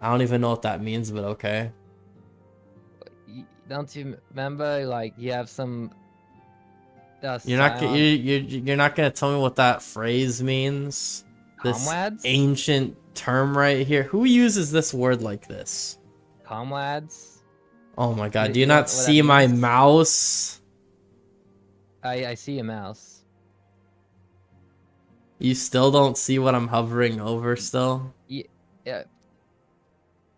I don't even know what that means, but okay. Don't you remember, like, you have some You're not gonna tell me what that phrase means? This comrades? ancient term right here. Who uses this word like this? Comrades? Oh my god, do You you know not what that see my means? mouse? I see a mouse. You still don't see what I'm hovering over still? Yeah.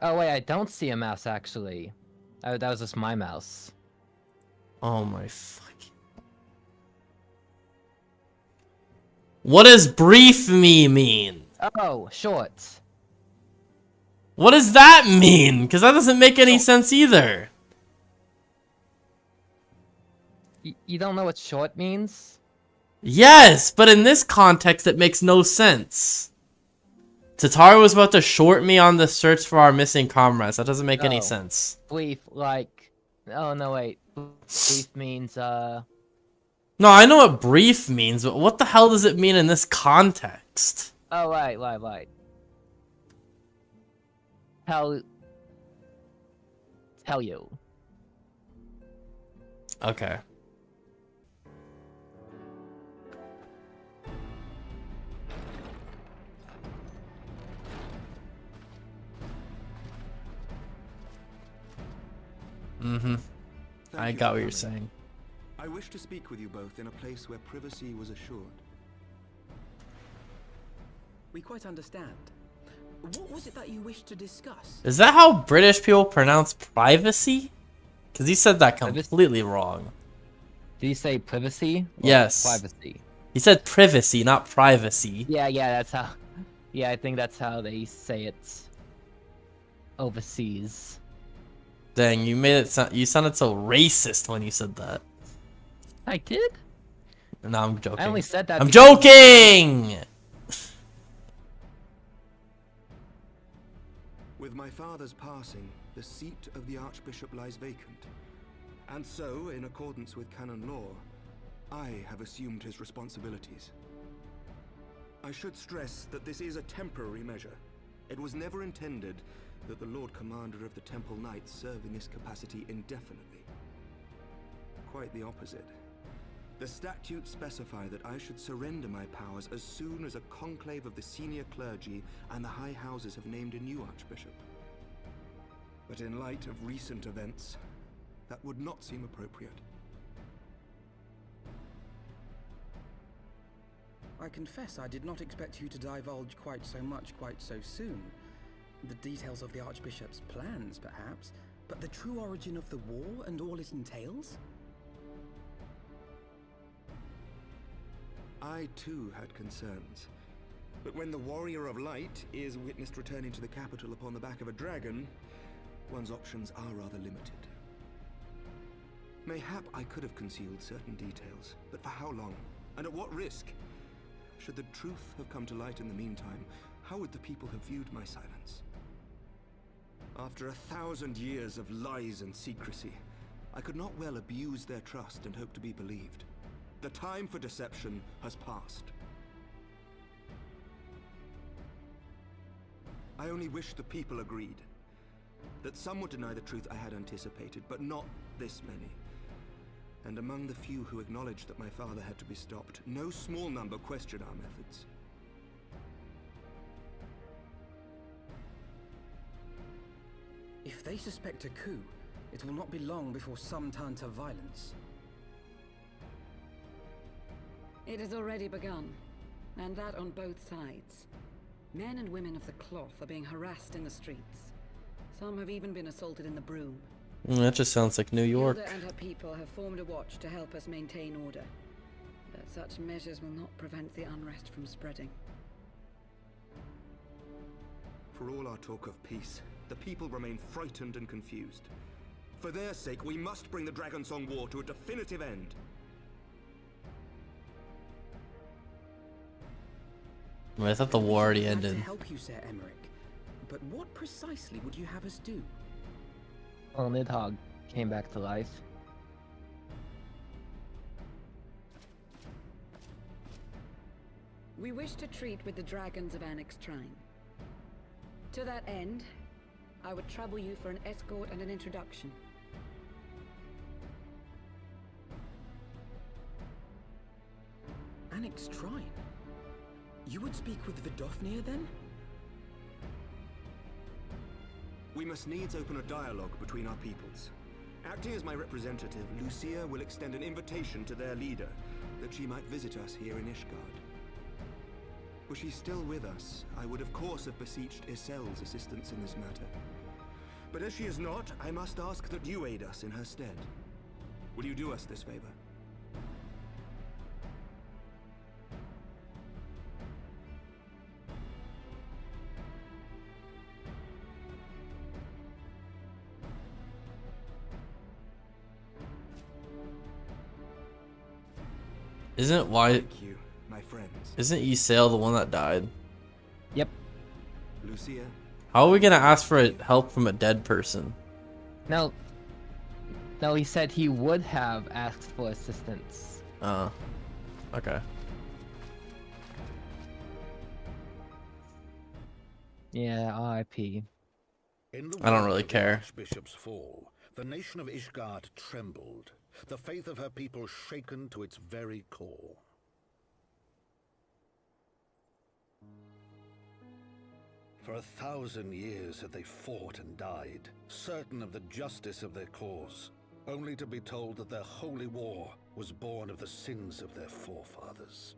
Oh wait, I don't see a mouse actually. Oh, that was just my mouse. Oh my fucking... What does brief me mean? Oh, short. What does that mean? Because that doesn't make any sense either. You don't know what short means? Yes, but in this context it makes no sense. Tataru was about to short me on the search for our missing comrades. That doesn't make any sense. Brief, like... Oh, no, wait. Brief means, No, I know what brief means, but what the hell does it mean in this context? Oh, right. Tell you. Okay. I got what you're saying. I wish to speak with you both in a place where privacy was assured. We quite understand. What was it that you wished to discuss? Is that how British people pronounce privacy? Because he said that completely wrong. Did he say privacy? Yes. Privacy. He said privacy, not privacy. Yeah, that's how... Yeah, I think that's how they say it overseas. Dang, you made it sound... You sounded so racist when you said that. I did? No, I'm joking. I only said that I'm joking! With my father's passing, the seat of the Archbishop lies vacant. And so, in accordance with canon law, I have assumed his responsibilities. I should stress that this is a temporary measure. It was never intended that the Lord Commander of the Temple Knights serve in this capacity indefinitely. Quite the opposite. The statutes specify that I should surrender my powers as soon as a conclave of the senior clergy and the high houses have named a new archbishop. But in light of recent events, that would not seem appropriate. I confess I did not expect you to divulge quite so much quite so soon. The details of the Archbishop's plans, perhaps, but the true origin of the war and all it entails? I too had concerns. But when the Warrior of Light is witnessed returning to the capital upon the back of a dragon, one's options are rather limited. Mayhap I could have concealed certain details, but for how long? And at what risk? Should the truth have come to light in the meantime, how would the people have viewed my silence? After 1,000 years of lies and secrecy, I could not well abuse their trust and hope to be believed. The time for deception has passed. I only wish the people agreed. That some would deny the truth I had anticipated, but not this many. And among the few who acknowledged that my father had to be stopped, no small number questioned our methods. If they suspect a coup, it will not be long before some turn to violence. It has already begun, and that on both sides. Men and women of the cloth are being harassed in the streets. Some have even been assaulted in the Broom. That just sounds like New York. Hilda and her people have formed a watch to help us maintain order. But such measures will not prevent the unrest from spreading. For all our talk of peace, the people remain frightened and confused. For their sake, we must bring the Dragonsong War to a definitive end. I thought the war already I'd like ended. to help you, Sir Emmerich, but what precisely would you have us do? Well, Nidhogg came back to life. We wish to treat with the dragons of Annex Trine. To that end, I would trouble you for an escort and an introduction. Annex Shrine? You would speak with Vidofnir then? We must needs open a dialogue between our peoples. Acting as my representative, Lucia will extend an invitation to their leader, that she might visit us here in Ishgard. Were she still with us, I would of course have beseeched Isel's assistance in this matter. But as she is not, I must ask that you aid us in her stead. Will you do us this favor? Isn't Thank you, my friends. Isn't Ysael the one that died? Yep. Lucia. How are we gonna ask for help from a dead person? No. No, he said he would have asked for assistance. Okay. Yeah, R.I.P. I don't really care. Archbishop's fall, the nation of Ishgard trembled, the faith of her people shaken to its very core. For 1,000 years had they fought and died, certain of the justice of their cause, only to be told that their holy war was born of the sins of their forefathers.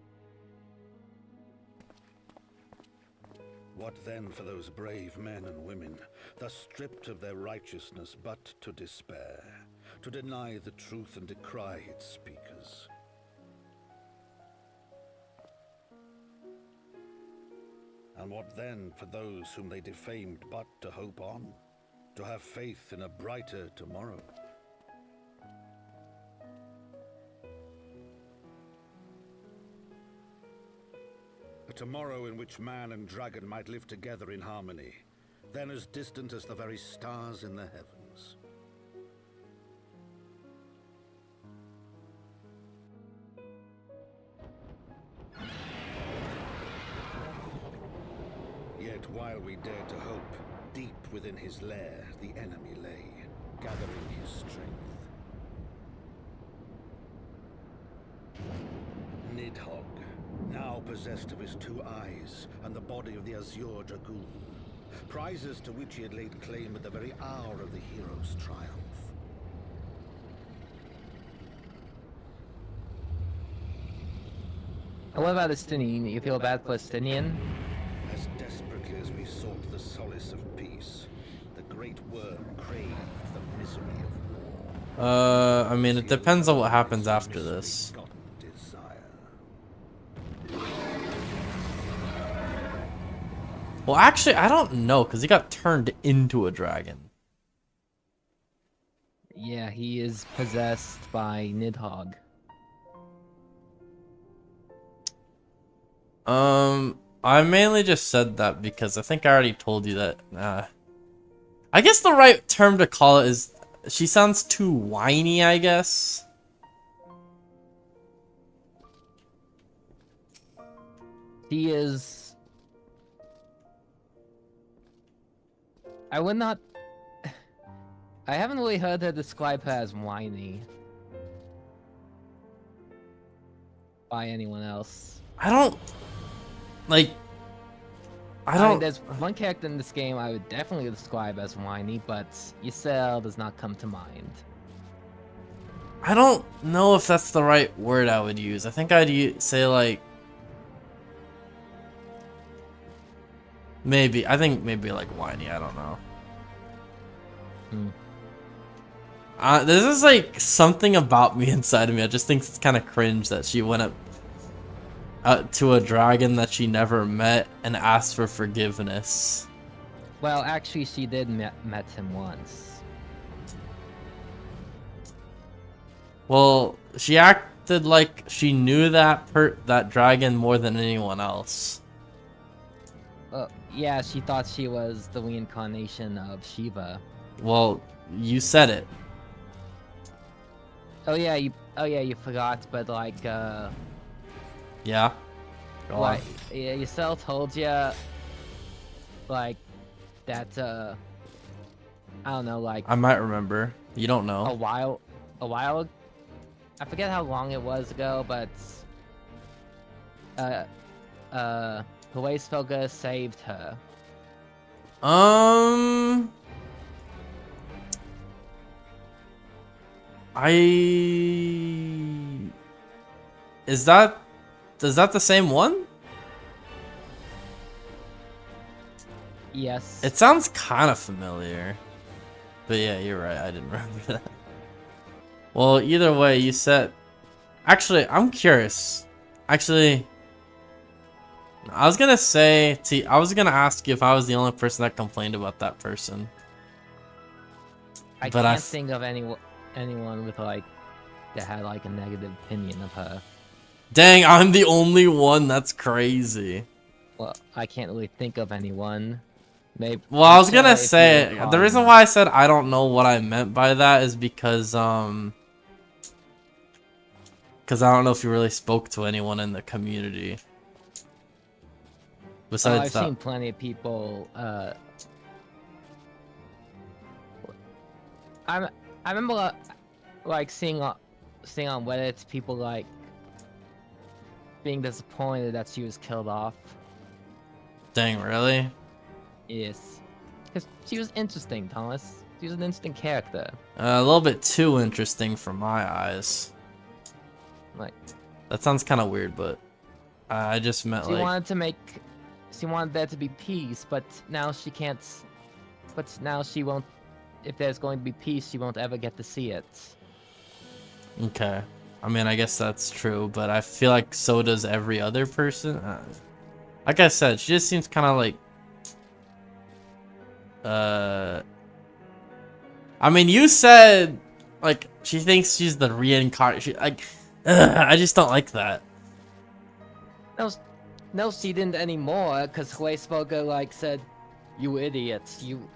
What then for those brave men and women, thus stripped of their righteousness but to despair, to deny the truth and decry its speakers? And what then for those whom they defamed but to hope on, to have faith in a brighter tomorrow? A tomorrow in which man and dragon might live together in harmony, then as distant as the very stars in the heavens. Yet while we dared to hope, deep within his lair the enemy lay, gathering his strength. Nidhogg, now possessed of his 2 eyes and the body of the Azure Dragoon, prizes to which he had laid claim at the very hour of the hero's triumph. What about Estinian? You feel bad for Estinian? As desperately as we sought the solace of peace, the great worm craved the misery of war. I mean, it depends on what happens after this. Well, actually, I don't know, because he got turned into a dragon. Yeah, he is possessed by Nidhogg. I mainly just said that because I think I already told you that, I guess the right term to call it is, she sounds too whiny, I guess. He is... I would not... I haven't really heard her describe her as whiny. By anyone else. I don't... Like... I I mean, don't... there's one character in this game I would definitely describe as whiny, but Ysael does not come to mind. I don't know if that's the right word I would use. I think I'd say, like... Maybe. I think maybe, like, whiny. I don't know. This is, like, something about me inside of me. I just think it's kind of cringe that she went up to a dragon that she never met and asked for forgiveness. Well, actually, she did met him once. Well, she acted like she knew that dragon more than anyone else. Yeah, she thought she was the reincarnation of Shiva. Well, you said it. Oh yeah, you forgot, but like, Yeah. Go like, on. yeah, Ysael told you, like, that, I don't know, like I might remember. You don't a know. while, I forget how long it was ago, but Heavensward saved her. I is that the same one? Yes. It sounds kind of familiar. But yeah, you're right. I didn't remember that. Well, either way, you said. Actually, I'm curious. Actually, I was gonna say. I was gonna ask you if I was the only person that complained about that person. I but can't think of anyone with like that had like a negative opinion of her. Dang, I'm the only one. That's crazy. Well, I can't really think of anyone. Maybe. Well, I was gonna if you say recall the reason them. why I said I don't know what I meant by that is because I don't know if you really spoke to anyone in the community. Besides I've that, seen plenty of people. I remember like seeing on Reddit people like being disappointed that she was killed off. dang, really? Yes, because she was interesting, Thomas. She was an interesting character. A little bit too interesting for my eyes. Like That sounds kind of weird, but I just meant she like. wanted there to be peace, but now she can't. But now she won't. If there's going to be peace, she won't ever get to see it. Okay. I mean, I guess that's true, but I feel like so does every other person. Like I said, she just seems kind of like. I mean, you said like she thinks she's the reincarnation. Like, I just don't like that. No, she didn't anymore, because Heavensward like said, "You idiots, you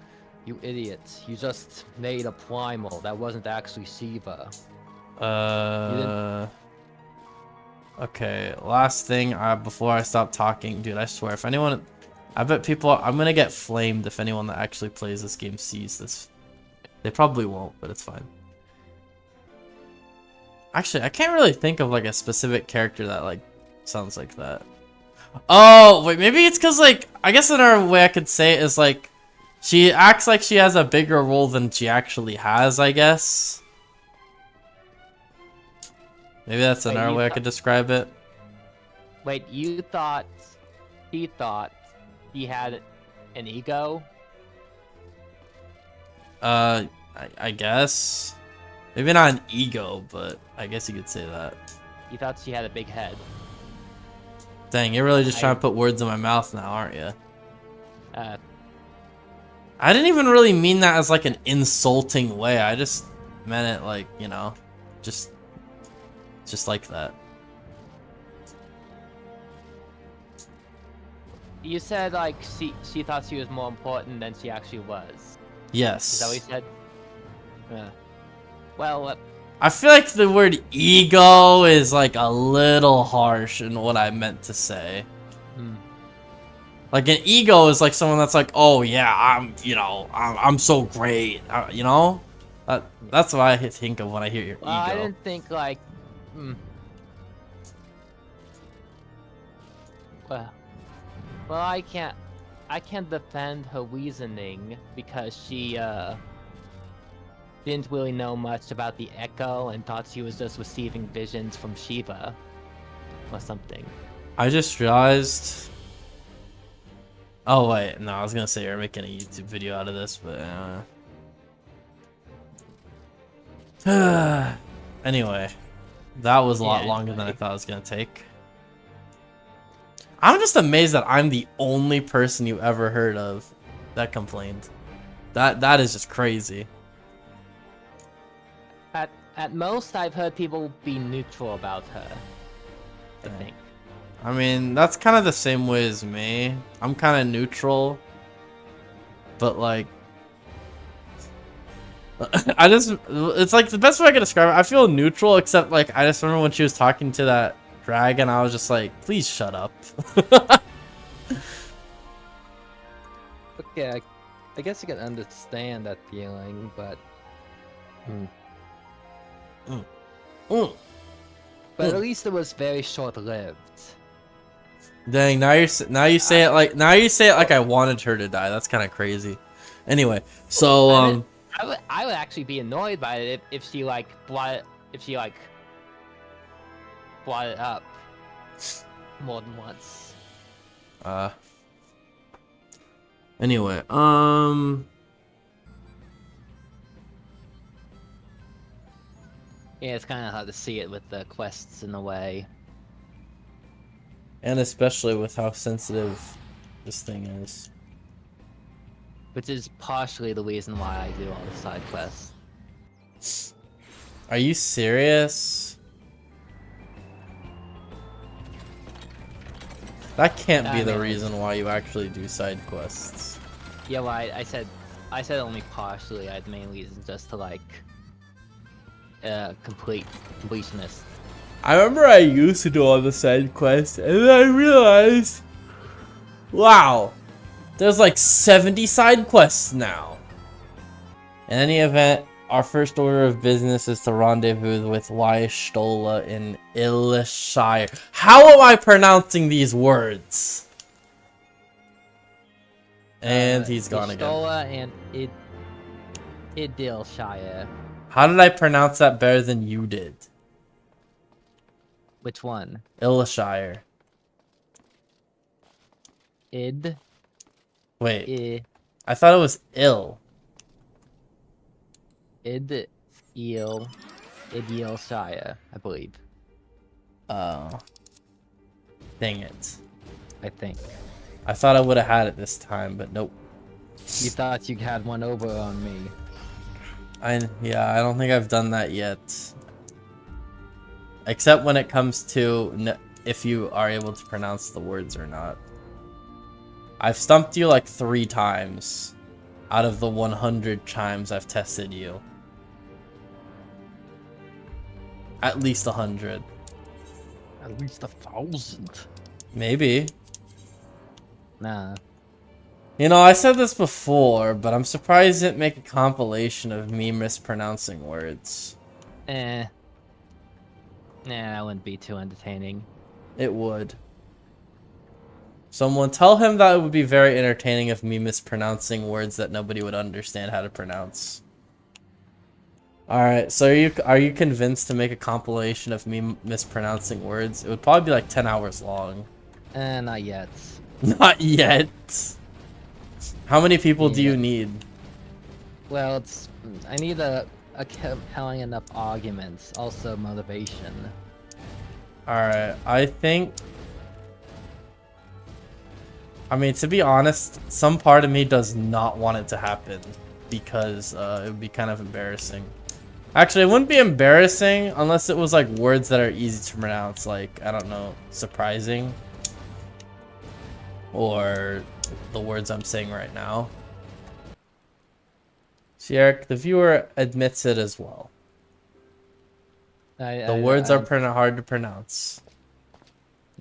idiots, you just made a primal that wasn't actually Shiva." Okay, last thing before I stop talking, dude, I swear, if anyone, I bet people, I'm gonna get flamed if anyone that actually plays this game sees this. They probably won't, but it's fine. Actually, I can't really think of like a specific character that like sounds like that. Oh, wait, maybe it's because like, I guess another way I could say it is like, she acts like she has a bigger role than she actually has, I guess. Maybe that's another way I could describe it. Wait, he thought he had an ego? I guess. Maybe not an ego, but I guess you could say that. You thought she had a big head? Dang, you're really just trying to put words in my mouth now, aren't you? I didn't even really mean that as like an insulting way. I just meant it like, you know, just like that. You said like she thought she was more important than she actually was. Yes. Is that what you said? Well, I feel like the word ego is like a little harsh in what I meant to say. Like an ego is like someone that's like, oh yeah, I'm so great, you know? That's what I think of when I hear your ego. I didn't think like, well, I can't defend her reasoning because she didn't really know much about the Echo and thought she was just receiving visions from Shiva or something. I just realized. Oh wait, no, I was gonna say you're making a YouTube video out of this, but anyway, that was a lot longer than I thought it was gonna take. I'm just amazed that I'm the only person you ever heard of that complained. That is just crazy. At most, I've heard people be neutral about her. I think. I mean, that's kind of the same way as me. I'm kind of neutral, but like, it's like the best way I can describe it. I feel neutral, except like I just remember when she was talking to that dragon, I was just like, please shut up. Okay, I guess I can understand that feeling, but Mm. but at least it was very short-lived. Dang, now you say it like I wanted her to die. That's kind of crazy. Anyway, so I would actually be annoyed by it if she like brought it up more than once. Anyway, Yeah, it's kind of hard to see it with the quests in a way. and especially with how sensitive this thing is. Which is partially the reason why I do all the side quests. Are you serious? That can't be the reason why you actually do side quests. Yeah, well, I said only partially. I had the main reason just to like completionist. I remember I used to do all the side quests, and then I realized, wow, there's like 70 side quests now. In any event, our first order of business is to rendezvous with Stola in Illshire. How am I pronouncing these words? And he's gone again. Stola and Idilshire. How did I pronounce that better than you did? Which one? Illshire. Id. Wait. I thought it was ill. Idilshire, I believe. Oh. Dang it. I think. I thought I would have had it this time, but nope. You thought you had one over on me. Yeah, I don't think I've done that yet. Except when it comes to if you are able to pronounce the words or not. I've stumped you like 3 times out of the 100 times I've tested you. At least 100. At least 1,000. Maybe. Nah. You know, I said this before, but I'm surprised it didn't make a compilation of me mispronouncing words. Nah, that wouldn't be too entertaining. It would. Someone tell him that it would be very entertaining of me mispronouncing words that nobody would understand how to pronounce. Alright, so are you convinced to make a compilation of me mispronouncing words? It would probably be like 10 hours long. Not yet. Not yet. How many people do you need? Well, I need a compelling enough arguments, also motivation. Alright, I think... I mean, to be honest, some part of me does not want it to happen because it would be kind of embarrassing. Actually, it wouldn't be embarrassing unless it was like words that are easy to pronounce, like, I don't know, surprising. Or the words I'm saying right now. Sierra, the viewer admits it as well. The words are hard to pronounce.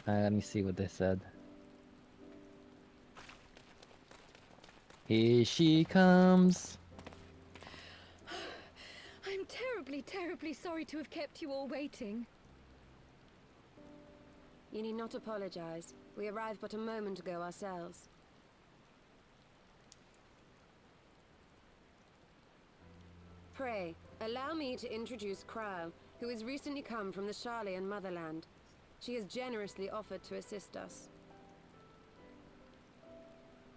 Let me see what they said. Here she comes. I'm terribly, terribly sorry to have kept you all waiting. You need not apologize. We arrived but a moment ago ourselves. Pray, allow me to introduce Krile, who has recently come from the Sharlayan motherland. She has generously offered to assist us.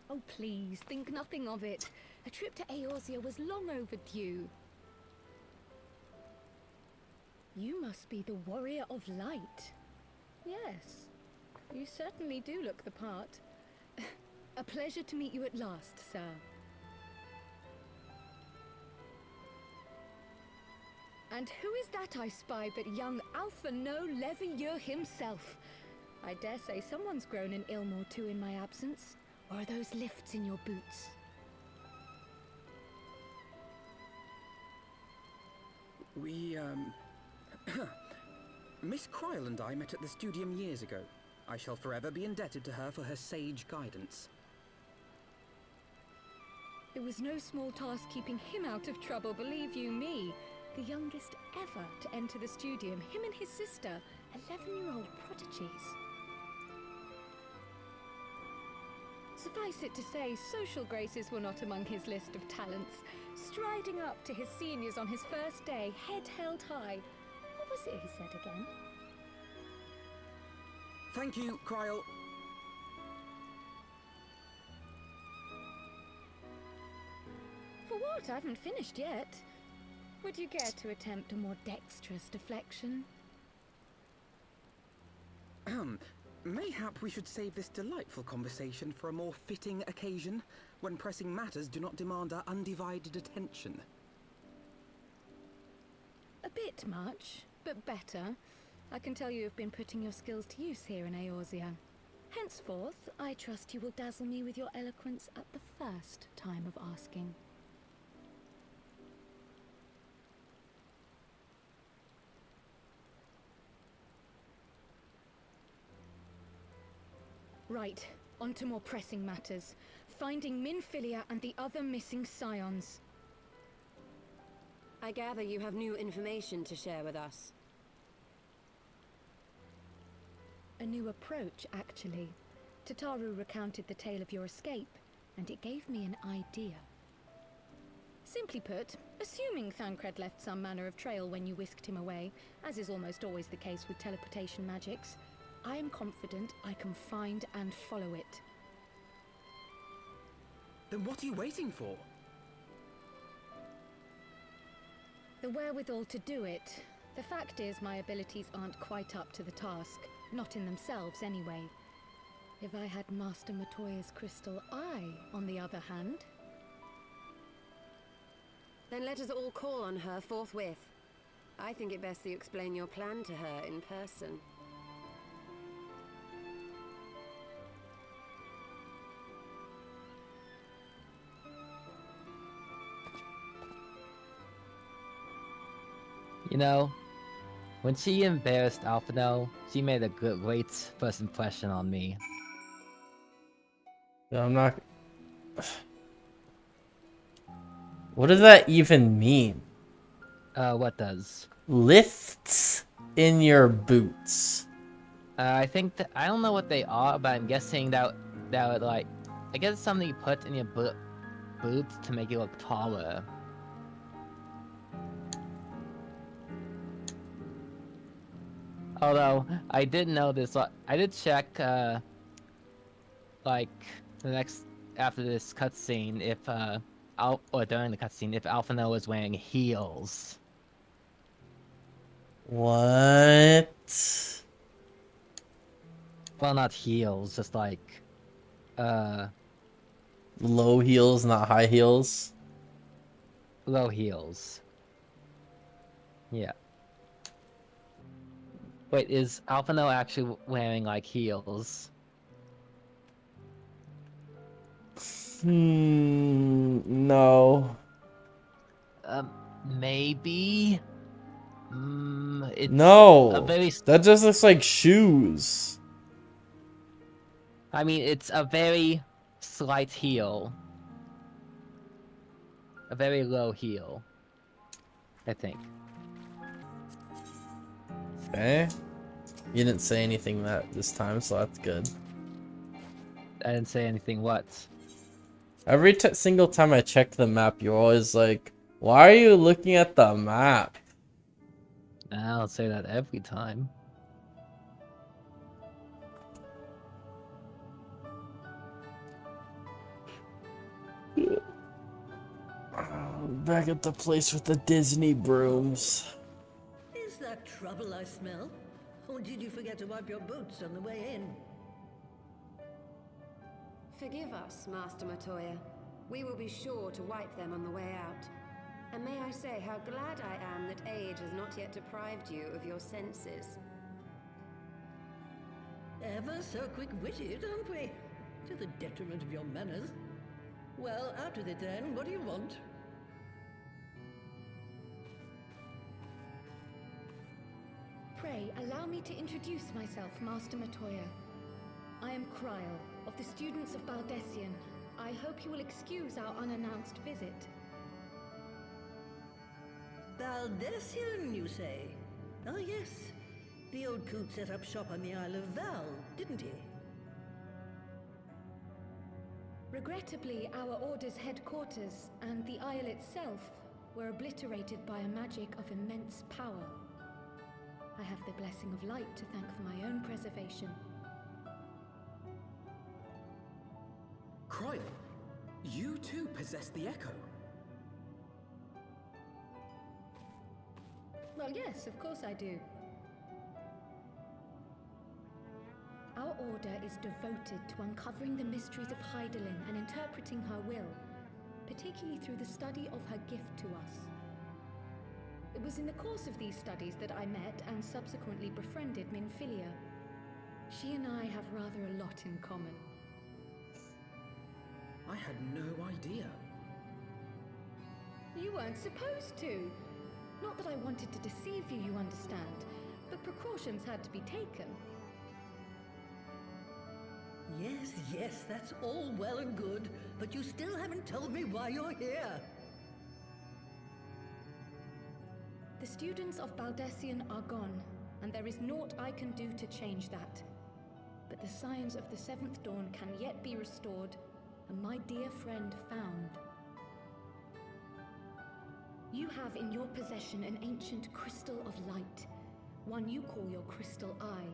Oh, please, think nothing of it. A trip to Eorzea was long overdue. You must be the Warrior of Light. Yes, you certainly do look the part. A pleasure to meet you at last, sir. And who is that I spy but young Alpha No Levieux himself? I dare say someone's grown an ilm or two in my absence. Or are those lifts in your boots? We, Miss Krile and I met at the Studium years ago. I shall forever be indebted to her for her sage guidance. It was no small task keeping him out of trouble, believe you me. The youngest ever to enter the studium, him and his sister, 11-year-old prodigies. Suffice it to say, social graces were not among his list of talents. Striding up to his seniors on his first day, head held high. What was it he said again? Thank you, Krile. For what? I haven't finished yet. Would you care to attempt a more dexterous deflection? Mayhap we should save this delightful conversation for a more fitting occasion, when pressing matters do not demand our undivided attention. A bit much, but better. I can tell you have been putting your skills to use here in Eorzea. Henceforth, I trust you will dazzle me with your eloquence at the first time of asking. Right, on to more pressing matters. Finding Minfilia and the other missing scions. I gather you have new information to share with us. A new approach, actually. Tataru recounted the tale of your escape, and it gave me an idea. Simply put, assuming Thancred left some manner of trail when you whisked him away, as is almost always the case with teleportation magics, I am confident I can find and follow it. Then what are you waiting for? The wherewithal to do it. The fact is, my abilities aren't quite up to the task. Not in themselves, anyway. If I had Master Matoya's crystal eye, on the other hand... Then let us all call on her forthwith. I think it best that you explain your plan to her in person. You know, when she embarrassed Alphino, she made a great first impression on me. Yeah, I'm not... What does that even mean? What does? Lifts in your boots. I think that, I don't know what they are, but I'm guessing that would like, I guess it's something you put in your boots to make you look taller. Although, I did know this, I did check, like, after this cutscene, if, or during the cutscene, if Alphino was wearing heels. What? Well, not heels, just like, Low heels, not high heels? low heels. Yeah. Wait, is Alphino actually wearing, like, heels? No. Maybe? It's No! a very... That just looks like shoes. I mean, it's a very slight heel. A very low heel. I think. Okay. You didn't say anything this time, so that's good. I didn't say anything what? Every single time I check the map, you're always like, why are you looking at the map? I don't say that every time. Back at the place with the Disney brooms. Is that trouble I smell? Or did you forget to wipe your boots on the way in? Forgive us, Master Matoya. We will be sure to wipe them on the way out. And may I say how glad I am that age has not yet deprived you of your senses. Ever so quick-witted, aren't we? To the detriment of your manners. Well, out with it then. What do you want? Pray, allow me to introduce myself, Master Matoya. I am Krile, of the students of Baldessian. I hope you will excuse our unannounced visit. Baldessian, you say? Oh yes. The old coot set up shop on the Isle of Val, didn't he? Regrettably, our order's headquarters and the isle itself were obliterated by a magic of immense power. I have the blessing of light to thank for my own preservation. Krile, you too possess the Echo. Well, yes, of course I do. Our order is devoted to uncovering the mysteries of Hydaelyn and interpreting her will, particularly through the study of her gift to us. It was in the course of these studies that I met and subsequently befriended Minfilia. She and I have rather a lot in common. I had no idea. You weren't supposed to. Not that I wanted to deceive you, you understand, but precautions had to be taken. Yes, yes, that's all well and good, but you still haven't told me why you're here. The students of Baldessian are gone, and there is naught I can do to change that. But the signs of the Seventh Dawn can yet be restored, and my dear friend found. You have in your possession an ancient crystal of light, one you call your crystal eye.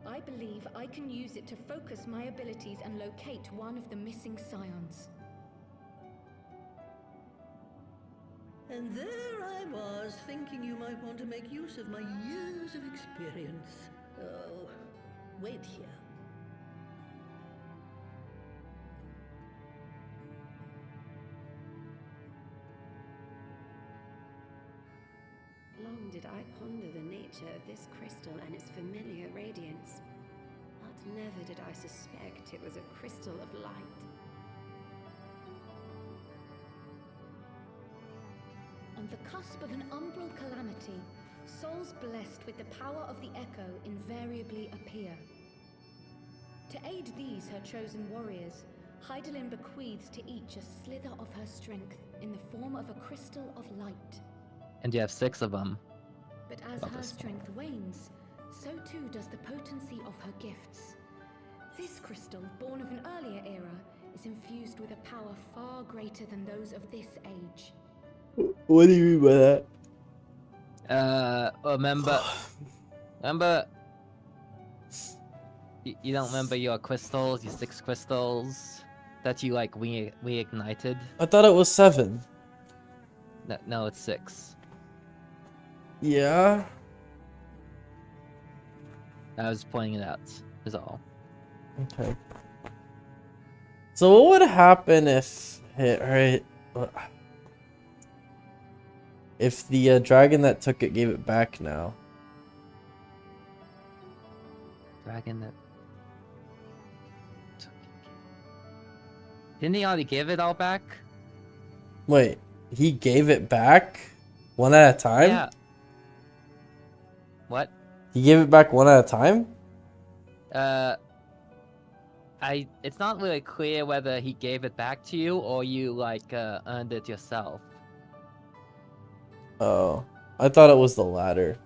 I believe I can use it to focus my abilities and locate one of the missing scions. And there I was, thinking you might want to make use of my years of experience. Oh, wait here. Long did I ponder the nature of this crystal and its familiar radiance, but never did I suspect it was a crystal of light. On the cusp of an umbral calamity, souls blessed with the power of the Echo invariably appear. To aid these, her chosen warriors, Hydaelyn bequeaths to each a slither of her strength in the form of a crystal of light. And you have 6 of them. But as her strength wanes, so too does the potency of her gifts. This crystal, born of an earlier era, is infused with a power far greater than those of this age. What do you mean by that? Remember, you don't remember your crystals, your 6 crystals that you like reignited? I thought it was 7. No, it's 6. Yeah. I was pointing it out, is all. Okay. So what would happen if the dragon that took it gave it back now? Dragon that took it. Didn't he already give it all back? Wait, he gave it back? One at a time? Yeah. What? He gave it back one at a time? It's not really clear whether he gave it back to you or you earned it yourself. Oh, I thought it was the latter.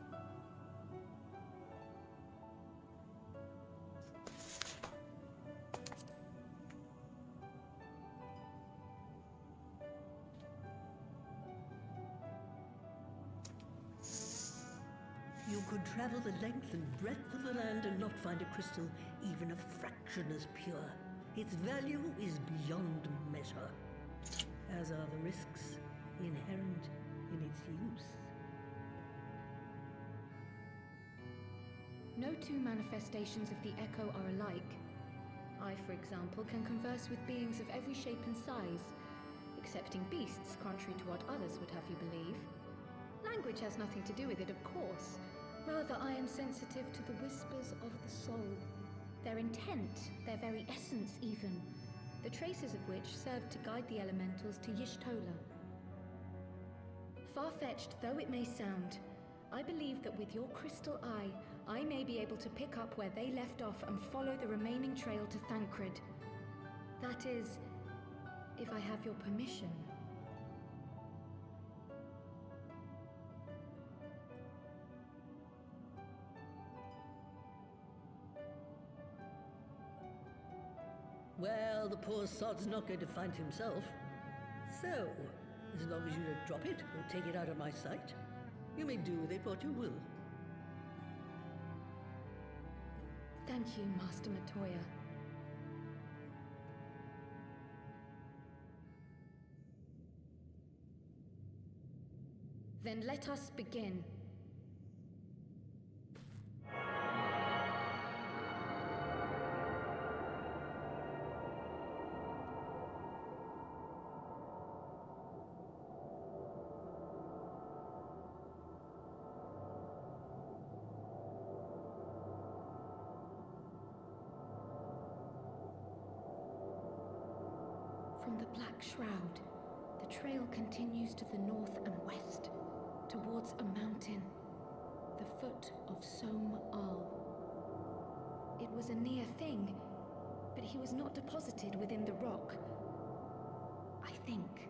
You could travel the length and breadth of the land and not find a crystal even a fraction as pure. Its value is beyond measure, as are the risks inherent in its use. No two manifestations of the Echo are alike. I, for example, can converse with beings of every shape and size, excepting beasts, contrary to what others would have you believe. Language has nothing to do with it, of course. Rather, I am sensitive to the whispers of the soul. Their intent, their very essence even, the traces of which serve to guide the elementals to Y'shtola. Far-fetched though it may sound, I believe that with your crystal eye, I may be able to pick up where they left off and follow the remaining trail to Thancred. That is, if I have your permission. Well, the poor sod's not going to find himself. So, as long as you don't drop it or take it out of my sight, you may do with it what you will. Thank you, Master Matoya. Then let us begin. From the Black Shroud, the trail continues to the north and west, towards a mountain, the foot of Som Al. It was a near thing, but he was not deposited within the rock. I think.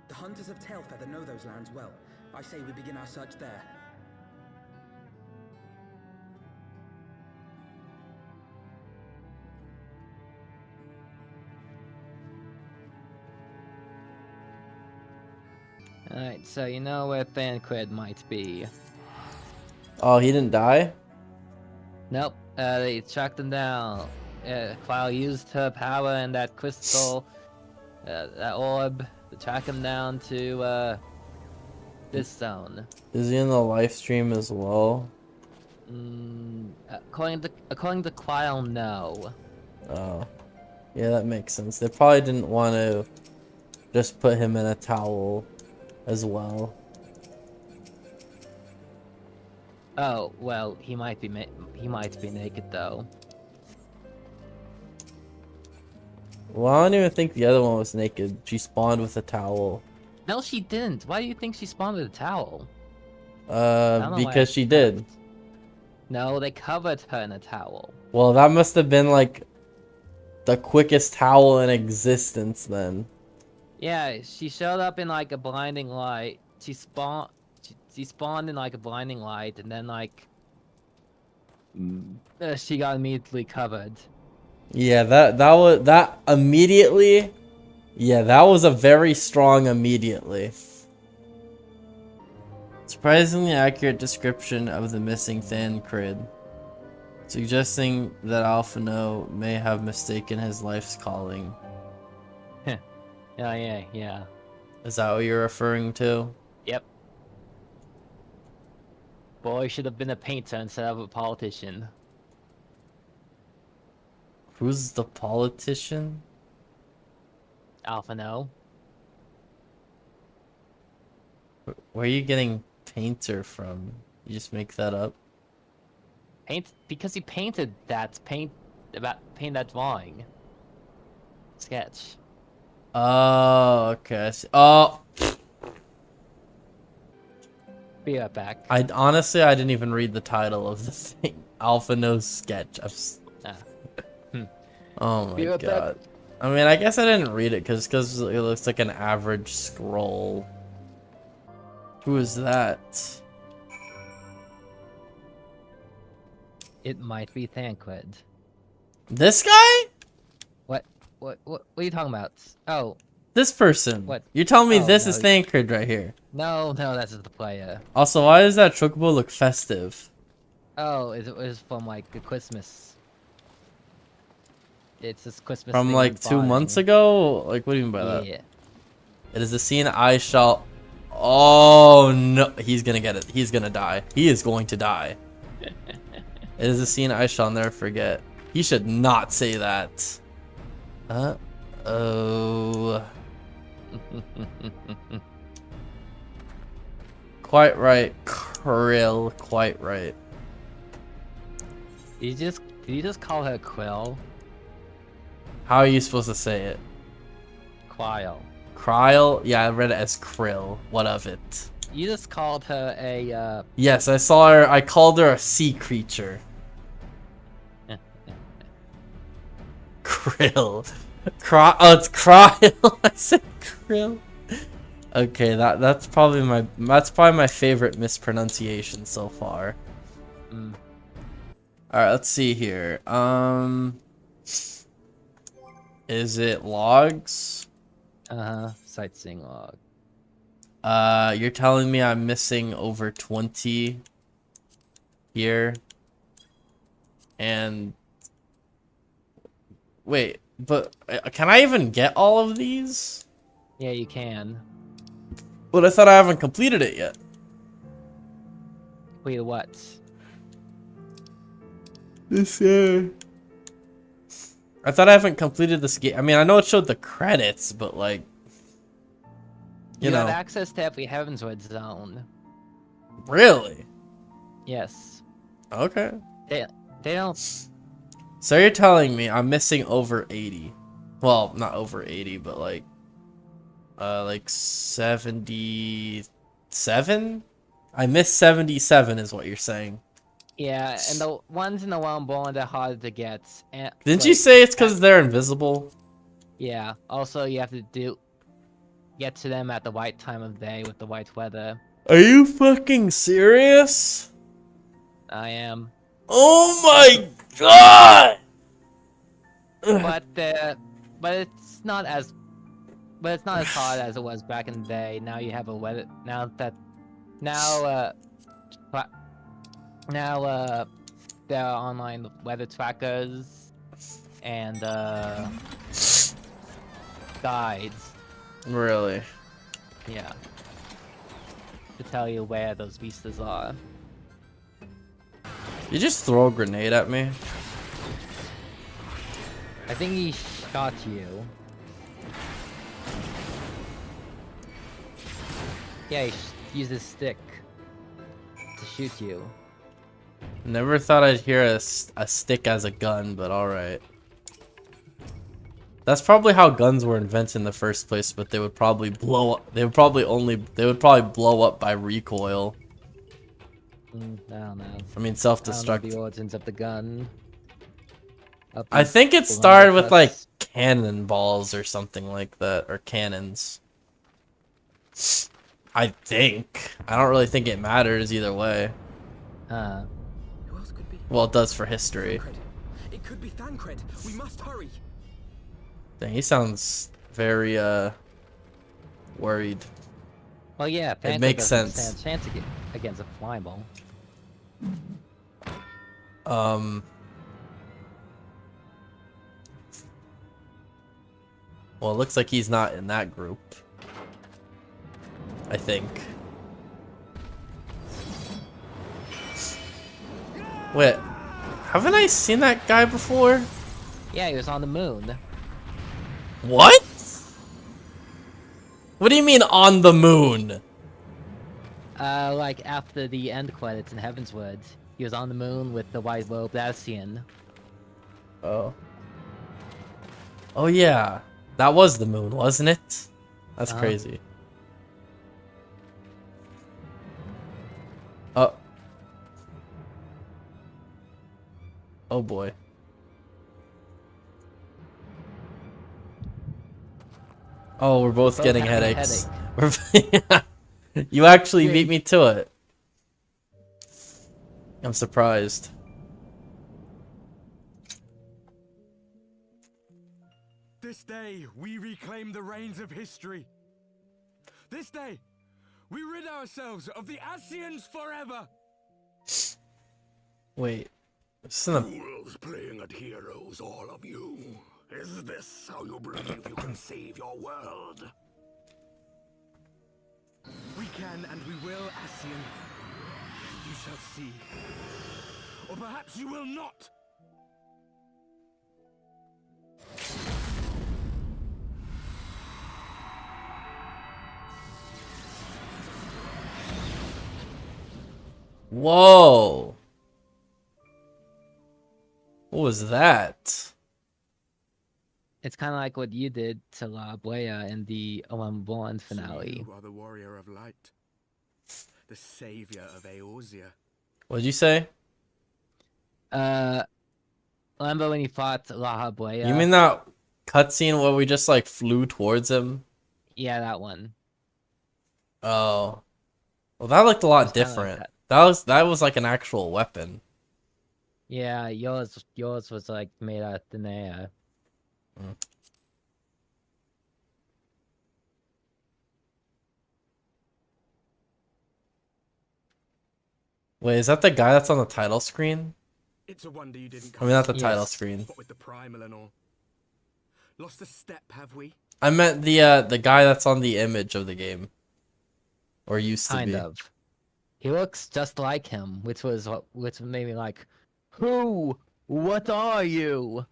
The hunters of Tailfeather know those lands well. I say we begin our search there. Alright, so you know where Thancred might be. Oh, he didn't die? Nope, they tracked him down. Krile used her power and that crystal, that orb, to track him down to, this zone. Is he in the live stream as well? According to Krile, no. Oh. Yeah, that makes sense. They probably didn't want to just put him in a towel as well. Oh, well, he might be naked though. Well, I don't even think the other one was naked. She spawned with a towel. No, she didn't. Why do you think she spawned with a towel? Don't know why Because she did. No, they covered her in a towel. Well, that must have been like the quickest towel in existence then. Yeah, she showed up in like a blinding light. She spawned in like a blinding light, and then like she got immediately covered. Yeah, that immediately. Yeah, that was a very strong immediately. Surprisingly accurate description of the missing Thancred, suggesting that Alphino may have mistaken his life's calling. Yeah. Is that what you're referring to? Yep. Boy should have been a painter instead of a politician. Who's the politician? Alphino. Where are you getting painter from? You just make that up? Because he painted that paint that drawing. Sketch. Oh, okay. I see. Oh, Be right back. I didn't even read the title of the thing. Alphino's sketch. Oh my god. I mean, I guess I didn't read it because it looks like an average scroll. Who is that? It might be Thancred. This guy? What are you talking about? Oh. This person. What? You're telling me this no. is Thancred right here. No, that's the player. Also, why does that chocobo look festive? Oh, it was from like the Christmas. It's this Christmas From thing like I'm 2 months buying. ago? Like, what do you mean by that? Yeah. It is the scene I shall... Oh, no. He's gonna get it. He's gonna die. He is going to die. It is a scene I shall never forget. He should not say that. Oh. Quite right, Krile. Quite right. Did you just call her Quill? How are you supposed to say it? Krile. Krile? Yeah, I read it as Krill. What of it? You just called her a Yes, I saw her. I called her a sea creature. Krill. Oh, it's Krile. I said Krill. Okay, that's probably my favorite mispronunciation so far. Mm. All right, let's see here. Is it logs? Sightseeing log. You're telling me I'm missing over 20 here, and wait, but can I even get all of these? Yeah, you can. But I thought I haven't completed it yet. Wait, what? This I thought I haven't completed this game. I mean, I know it showed the credits, but like, you know. have access to every Heavensward zone. Really? Yes. Okay. They don't. So you're telling me I'm missing over 80. Well, not over 80, but like 77? I missed 77 is what you're saying. Yeah, and the ones in the Realm Bond are harder to get. And, Didn't you say it's because they're invisible? Yeah. Also, you have to get to them at the right time of day with the right weather. Are you fucking serious? I am. Oh my god! But it's not as hard as it was back in the day. Now you have a weather. Now there are online weather trackers and guides. Really? Yeah. To tell you where those beasts are. You just throw a grenade at me? I think he shot you. Yeah, he used his stick to shoot you. Never thought I'd hear a stick as a gun, but alright. That's probably how guns were invented in the first place, but they would probably blow up. They would probably blow up by recoil. I don't know. I mean, I self-destruct. don't know the origins of the gun. I think it started with like cannonballs or something like that, or cannons. I think. I don't really think it matters either way. Who else could be? Well, it does for history. Thancred. It could be Thancred. We must hurry. Dang, he sounds very worried. Well, yeah, It makes sense. Stand a chance against a flying ball. Well, it looks like he's not in that group. I think. Wait, haven't I seen that guy before? Yeah, he was on the moon. What? What do you mean on the moon? Like after the end credits in Heavensward, he was on the moon with the white robed Ascian. Oh. Oh yeah. That was the moon, wasn't it? That's crazy. Oh. Oh boy. Oh, we're both getting headaches. You actually beat me to it. I'm surprised. This day, we reclaim the reins of history. This day, we rid ourselves of the Ascians forever. Wait. This isn't a... Fools playing at heroes, all of you. Is this how you believe you can save your world? We can and we will, Ascian. You shall see. Or perhaps you will not. Whoa. What was that? It's kind of like what you did to La Abuela in the Born finale. You are the warrior of light, the savior of Eorzea. What'd you say? remember when he fought La Habrea? You mean that cutscene where we just like flew towards him? Yeah, that one. Oh, well, that looked a lot It's kinda like different. that. That was like an actual weapon. Yeah, yours was like made out of thin air. Mm. Wait, is that the guy that's on the title screen? It's a wonder you didn't I mean, not the come. title Yes. screen. What with the primal and all. Lost a step, have we? I meant the guy that's on the image of the game, or used to Kind be. of. He looks just like him, which made me like, who? What are you?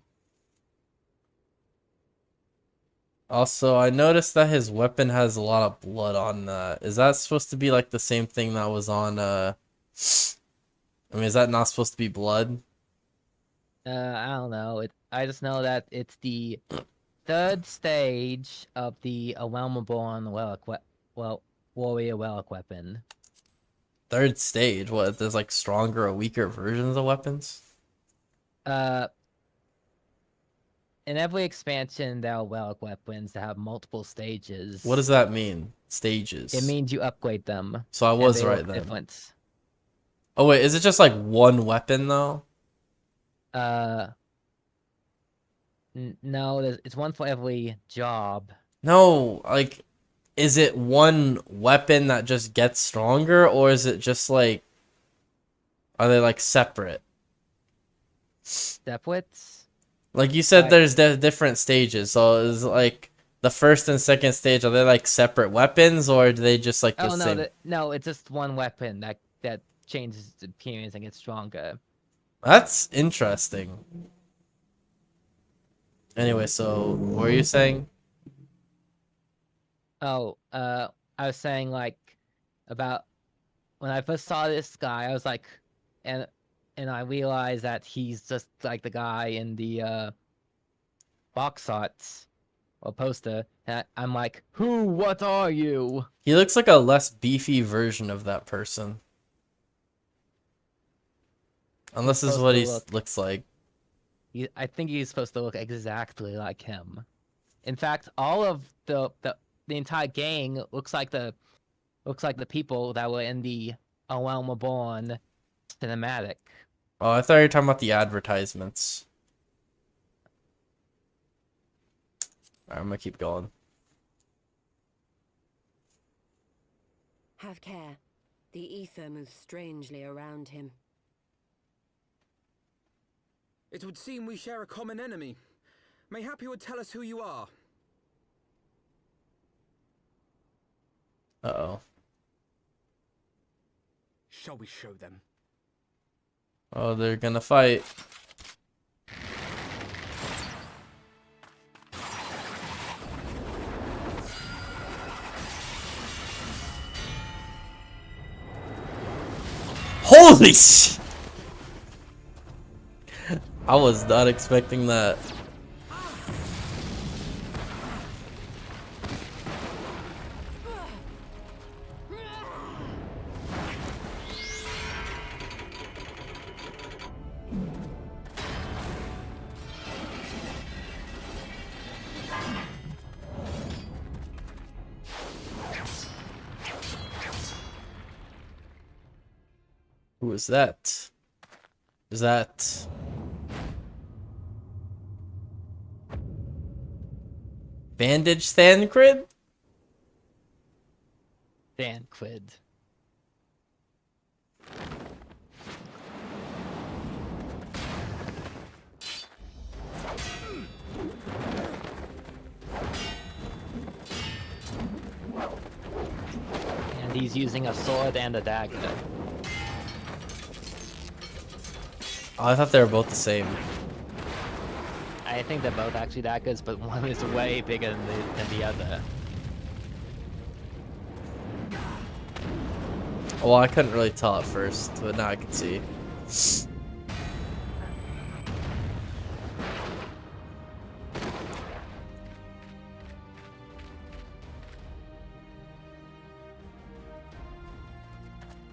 Also, I noticed that his weapon has a lot of blood on that. Is that supposed to be like the same thing that was on I mean, is that not supposed to be blood? I don't know. I just know that it's the third stage of the Realm-Reborn warrior relic weapon. Third stage? What? There's like stronger or weaker versions of weapons? In every expansion, there are relic weapons that have multiple stages. What does that mean? Stages. It means you upgrade them. So I and was they right look then. different. Oh wait, is it just like one weapon though? No, it's one for every job. No, like, is it one weapon that just gets stronger, or is it just like, are they like separate? Separate? Like you said, Right. there's different stages, so is like the first and second stage, are they like separate weapons, or do they just like the Oh no, same? no, it's just one weapon that changes its appearance and gets stronger. That's interesting. Anyway, so what were you saying? Oh, I was saying like about when I first saw this guy, I was like, and I realized that he's just like the guy in the box art or poster. And I'm like, who? What are you? He looks like a less beefy version of that person. Unless this is what he looks like. I think he's supposed to look exactly like him. In fact, all of the entire gang looks like the people that were in the Realm Reborn cinematic. Oh, I thought you were talking about the advertisements. Alright, I'm gonna keep going. Have care. The ether moves strangely around him. It would seem we share a common enemy. Mayhap you would tell us who you are. Uh-oh. Shall we show them? Oh, they're gonna fight. Holy sh! I was not expecting that. Who is that? Is that... Bandage Thancred? Thancred. And he's using a sword and a dagger. Oh, I thought they were both the same. I think they're both actually daggers, but one is way bigger than the other. Well, I couldn't really tell at first, but now I can see.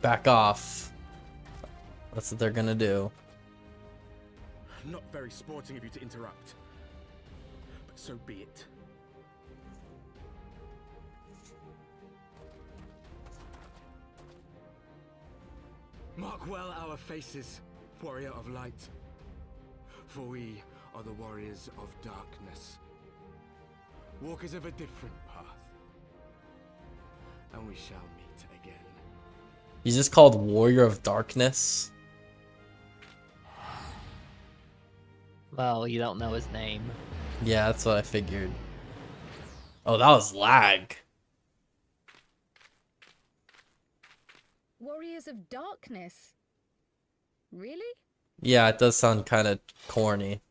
Back off. That's what they're gonna do. Not very sporting of you to interrupt. But so be it. Mark well our faces, warrior of light. For we are the warriors of darkness. Walkers of a different path. And we shall meet again. He's just called Warrior of Darkness. Well, you don't know his name. Yeah, that's what I figured. Oh, that was lag. Warriors of Darkness? Really? Yeah, it does sound kind of corny.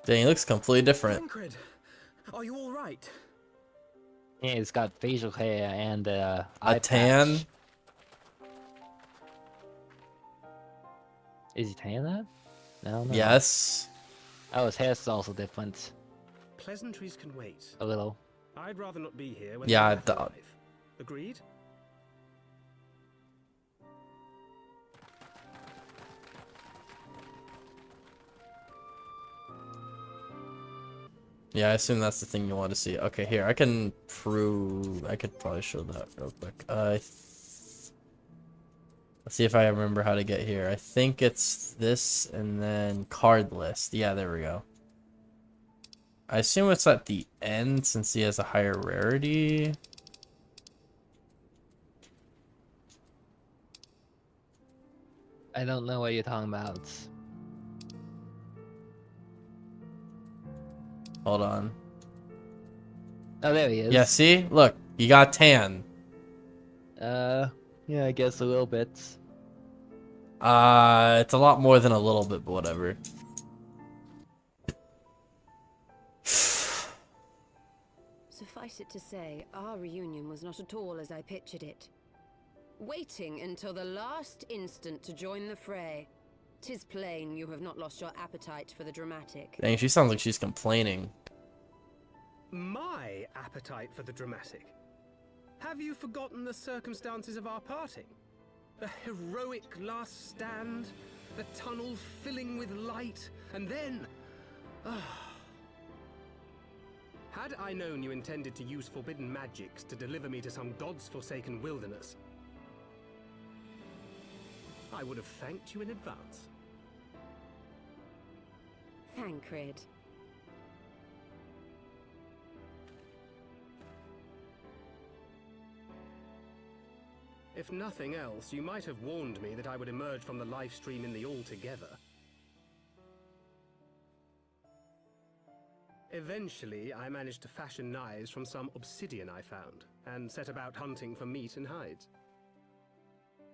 Dang, he looks completely different. Thancred, are you all right? Yeah, he's got facial hair and A eye tan? patch. Is he tan that? No. Yes. Oh, his hair's also different. Pleasantries can wait. A little. I'd rather not be here when Yeah, they're alive. Agreed? Yeah, I assume that's the thing you want to see. Okay, here, I can prove... I could probably show that real quick. Let's see if I remember how to get here. I think it's this and then card list. Yeah, there we go. I assume it's at the end since he has a higher rarity. I don't know what you're talking about. Hold on. Oh, there he is. Yeah, see? Look, you got tan. Yeah, I guess a little bit. It's a lot more than a little bit, but whatever. Suffice it to say, our reunion was not at all as I pictured it. Waiting until the last instant to join the fray. 'Tis plain you have not lost your appetite for the dramatic. Dang, she sounds like she's complaining. My appetite for the dramatic? Have you forgotten the circumstances of our parting? The heroic last stand, the tunnel filling with light, and then... Had I known you intended to use forbidden magics to deliver me to some god's forsaken wilderness, I would have thanked you in advance. Thancred. If nothing else, you might have warned me that I would emerge from the live stream in the altogether. Eventually, I managed to fashion knives from some obsidian I found, and set about hunting for meat and hides.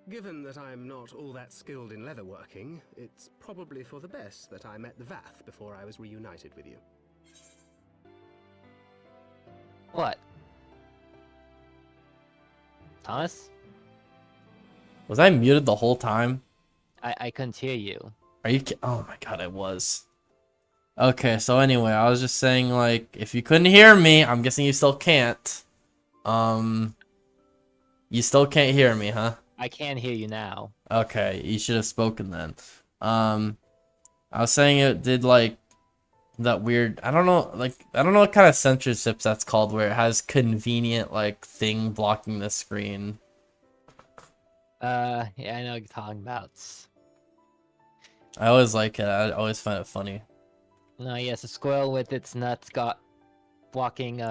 Given that I'm not all that skilled in leatherworking, it's probably for the best that I met the Vath before I was reunited with you. What? Thomas? Was I muted the whole time? I couldn't hear you. Are you oh my god, I was. Okay, so anyway, I was just saying, like, if you couldn't hear me, I'm guessing you still can't. You still can't hear me, huh? I can hear you now. Okay, you should have spoken then. I was saying it did, like, that weird, I don't know what kind of censorship that's called, where it has convenient, like, thing blocking the screen. Yeah, I know what you're talking about. I always like it, I always find it funny. No, yes, a squirrel with its nuts got blocking,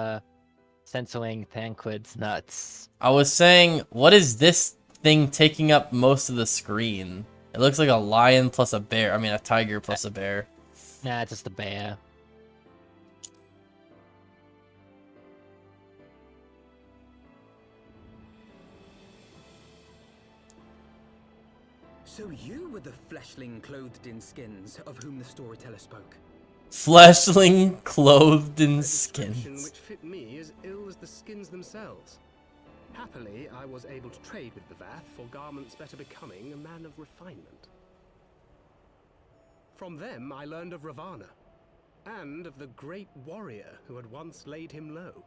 censoring Thancred's nuts. I was saying, what is this thing taking up most of the screen? It looks like a lion plus a bear. I mean, a tiger plus a bear. Nah, it's just a bear. So you were the fleshling clothed in skins of whom the storyteller spoke. Fleshling clothed in A description skins. which fit me as ill as the skins themselves. Happily, I was able to trade with the Vath for garments better becoming a man of refinement. From them, I learned of Ravana, and of the great warrior who had once laid him low.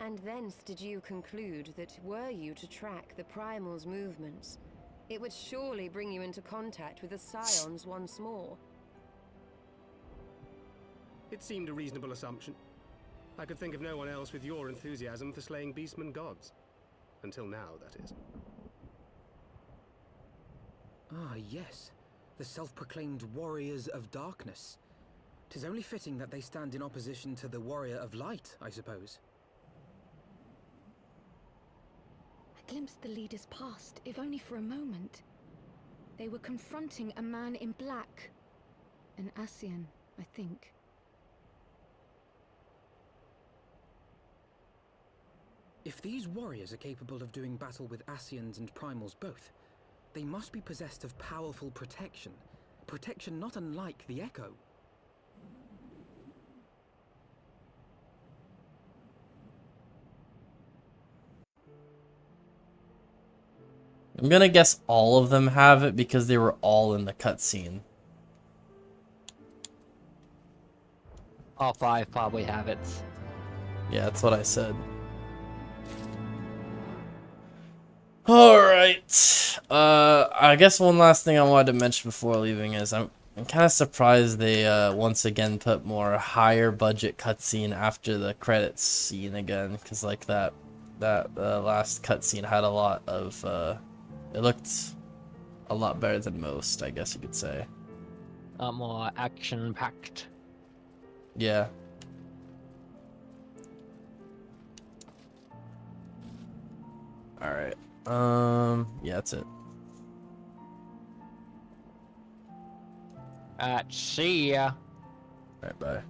And thence did you conclude that were you to track the Primal's movements, it would surely bring you into contact with the Scions once more. It seemed a reasonable assumption. I could think of no one else with your enthusiasm for slaying beastmen gods. Until now, that is. Ah, yes. The self-proclaimed warriors of darkness. 'Tis only fitting that they stand in opposition to the warrior of light, I suppose. I glimpsed the leaders past, if only for a moment. They were confronting a man in black. An Ascian, I think. If these warriors are capable of doing battle with Ascians and Primals both, they must be possessed of powerful protection. Protection not unlike the Echo. I'm gonna guess all of them have it because they were all in the cutscene. All 5 probably have it. Yeah, that's what I said. Alright. I guess one last thing I wanted to mention before leaving is I'm kind of surprised they once again put more higher budget cutscene after the credits scene again, because like that last cutscene had a lot of it looked a lot better than most, I guess you could say. A lot more action packed. Yeah. Alright. Yeah, that's it. See ya. Alright, bye.